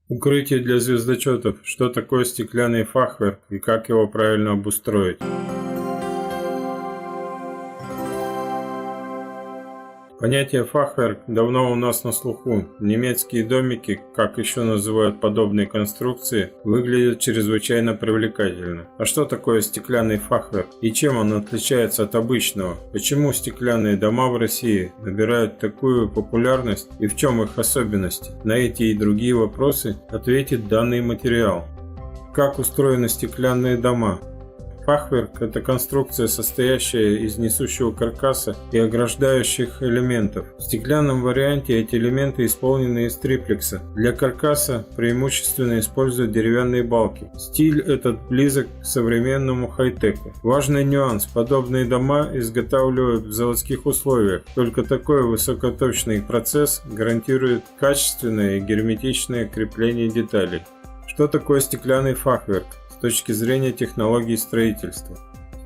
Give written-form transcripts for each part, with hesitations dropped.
Укрытие для звездочетов. Что такое стеклянный фахверк и как его правильно обустроить? Понятие фахверк давно у нас на слуху. Немецкие домики, как еще называют подобные конструкции, выглядят чрезвычайно привлекательно. А что такое стеклянный фахверк и чем он отличается от обычного? Почему стеклянные дома в России набирают такую популярность и в чем их особенности? На эти и другие вопросы ответит данный материал. Как устроены стеклянные дома? Фахверк – это конструкция, состоящая из несущего каркаса и ограждающих элементов. В стеклянном варианте эти элементы исполнены из триплекса. Для каркаса преимущественно используют деревянные балки. Стиль этот близок к современному хай-теку. Важный нюанс – подобные дома изготавливают в заводских условиях. Только такой высокоточный процесс гарантирует качественное и герметичное крепление деталей. Что такое стеклянный фахверк с точки зрения технологии строительства?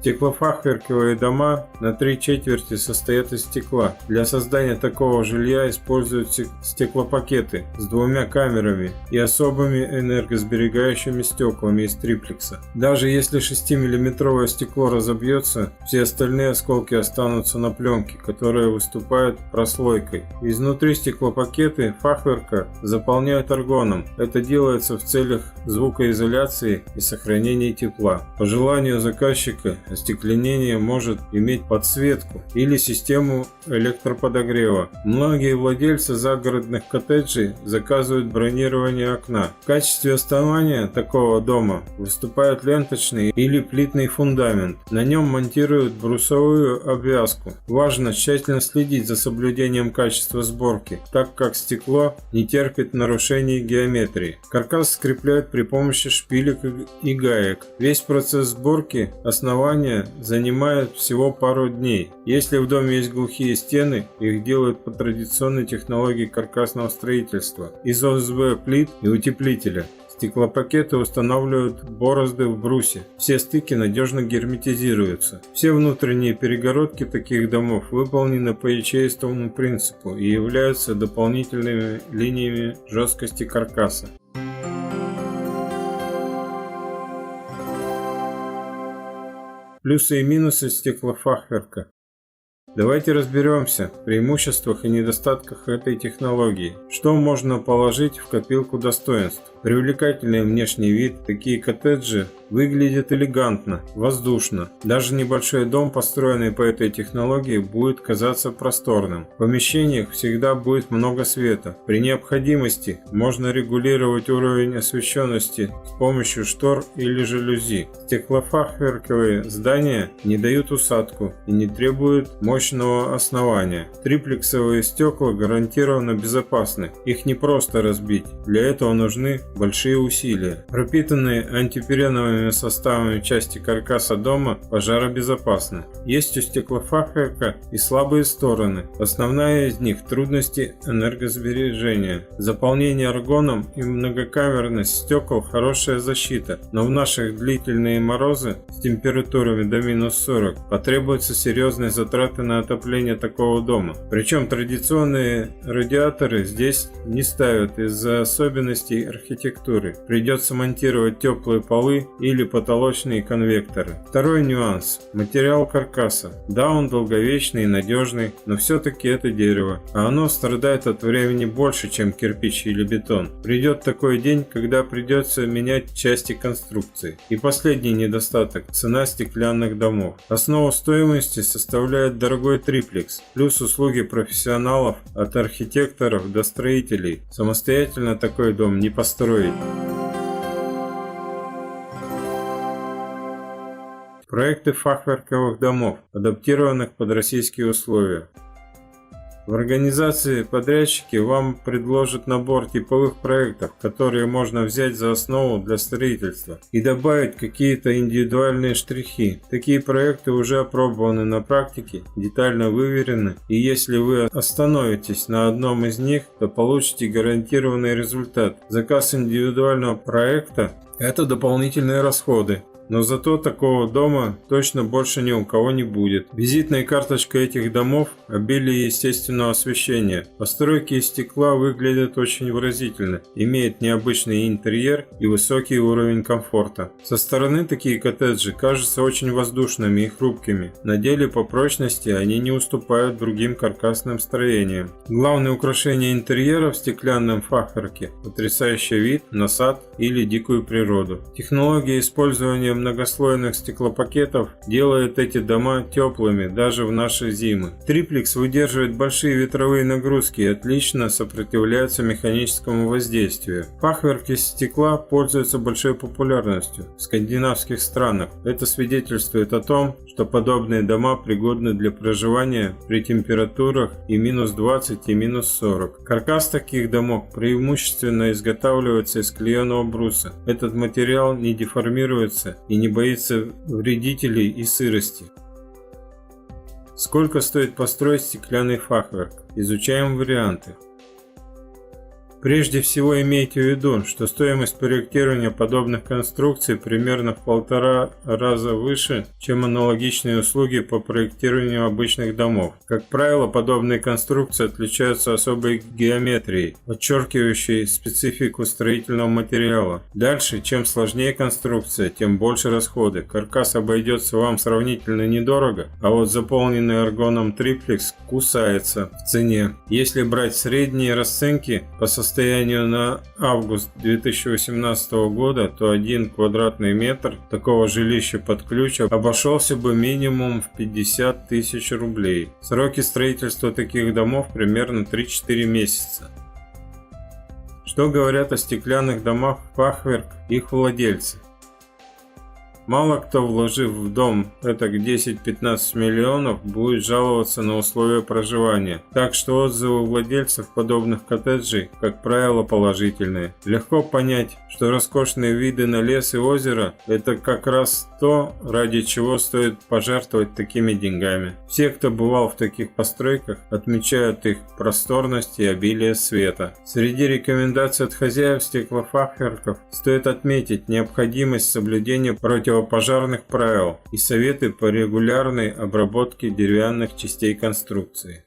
Стеклофахверковые дома на 3/4 состоят из стекла. Для создания такого жилья используют стеклопакеты с двумя камерами и особыми энергосберегающими стеклами из триплекса. Даже если 6-миллиметровое стекло разобьется, все остальные осколки останутся на пленке, которая выступает прослойкой. Изнутри стеклопакеты фахверка заполняют аргоном. Это делается в целях звукоизоляции и сохранения тепла. По желанию заказчика остекленение может иметь подсветку или систему электроподогрева. Многие владельцы загородных коттеджей заказывают бронирование окна. В качестве основания такого дома выступает ленточный или плитный фундамент. На нем монтируют брусовую обвязку. Важно тщательно следить за соблюдением качества сборки, так как стекло не терпит нарушений геометрии. Каркас скрепляют при помощи шпилек и гаек. Весь процесс сборки основания занимает всего пару дней. Если в доме есть глухие стены, их делают по традиционной технологии каркасного строительства из ОСБ плит и утеплителя. Стеклопакеты устанавливают борозды в брусе. Все стыки надежно герметизируются. Все внутренние перегородки таких домов выполнены по ячеистому принципу и являются дополнительными линиями жесткости каркаса. Плюсы и минусы стеклофахверка. Давайте разберемся в преимуществах и недостатках этой технологии. Что можно положить в копилку достоинств? Привлекательный внешний вид. Такие коттеджи выглядят элегантно, воздушно. Даже небольшой дом, построенный по этой технологии, будет казаться просторным. В помещениях всегда будет много света. При необходимости можно регулировать уровень освещенности с помощью штор или жалюзи. Стеклофахверковые здания не дают усадку и не требуют мощного основания. Триплексовые стекла гарантированно безопасны. Их не просто разбить. Для этого нужны большие усилия. Пропитанные антипиреновыми составами части каркаса дома пожаробезопасны. Есть у стеклофахверка и слабые стороны. Основная из них – трудности энергосбережения. Заполнение аргоном и многокамерность стекол – хорошая защита, но в наших длительные морозы с температурами до -40 потребуются серьезные затраты на отопление такого дома. Причем традиционные радиаторы здесь не ставят из-за особенностей архитектуры. Придется монтировать теплые полы или потолочные конвекторы. Второй нюанс – материал каркаса. Да, он долговечный и надежный, но все-таки это дерево, а оно страдает от времени больше, чем кирпич или бетон. Придет такой день, когда придется менять части конструкции. И последний недостаток – цена стеклянных домов. Основу стоимости составляет дорогой триплекс, плюс услуги профессионалов от архитекторов до строителей. Самостоятельно такой дом не построить. Проекты фахверковых домов, адаптированных под российские условия. В организации подрядчики вам предложат набор типовых проектов, которые можно взять за основу для строительства и добавить какие-то индивидуальные штрихи. Такие проекты уже опробованы на практике, детально выверены, и если вы остановитесь на одном из них, то получите гарантированный результат. Заказ индивидуального проекта – это дополнительные расходы. Но зато такого дома точно больше ни у кого не будет. Визитной карточкой этих домов – обилие естественного освещения. Постройки из стекла выглядят очень выразительно, имеют необычный интерьер и высокий уровень комфорта. Со стороны такие коттеджи кажутся очень воздушными и хрупкими. На деле по прочности они не уступают другим каркасным строениям. Главное украшение интерьера в стеклянном фахверке – потрясающий вид на сад или дикую природу. Технология использования многослойных стеклопакетов делает эти дома теплыми даже в наши зимы. Триплекс выдерживает большие ветровые нагрузки и отлично сопротивляется механическому воздействию. Фахверк из стекла пользуется большой популярностью в скандинавских странах. Это свидетельствует о том, что подобные дома пригодны для проживания при температурах и минус 20 и минус 40. Каркас таких домов преимущественно изготавливается из клееного бруса. Этот материал не деформируется и не боится вредителей и сырости. Сколько стоит построить стеклянный фахверк? Изучаем варианты. Прежде всего имейте в виду, что стоимость проектирования подобных конструкций примерно в 1,5 раза выше, чем аналогичные услуги по проектированию обычных домов. Как правило, подобные конструкции отличаются особой геометрией, подчеркивающей специфику строительного материала. Дальше, чем сложнее конструкция, тем больше расходы. Каркас обойдется вам сравнительно недорого, а вот заполненный аргоном триплекс кусается в цене. Если брать средние расценки по состоянию на август 2018 года, то 1 квадратный метр такого жилища под ключ обошелся бы минимум в 50 тысяч рублей. Сроки строительства таких домов примерно 3-4 месяца. Что говорят о стеклянных домах фахверк их владельцы? Мало кто, вложив в дом этак 10-15 миллионов, будет жаловаться на условия проживания. Так что отзывы владельцев подобных коттеджей, как правило, положительные. Легко понять, что роскошные виды на лес и озеро – это как раз то, ради чего стоит пожертвовать такими деньгами. Все, кто бывал в таких постройках, отмечают их просторность и обилие света. Среди рекомендаций от хозяев стеклофахверков стоит отметить необходимость соблюдения противопожарных правил и советы по регулярной обработке деревянных частей конструкции.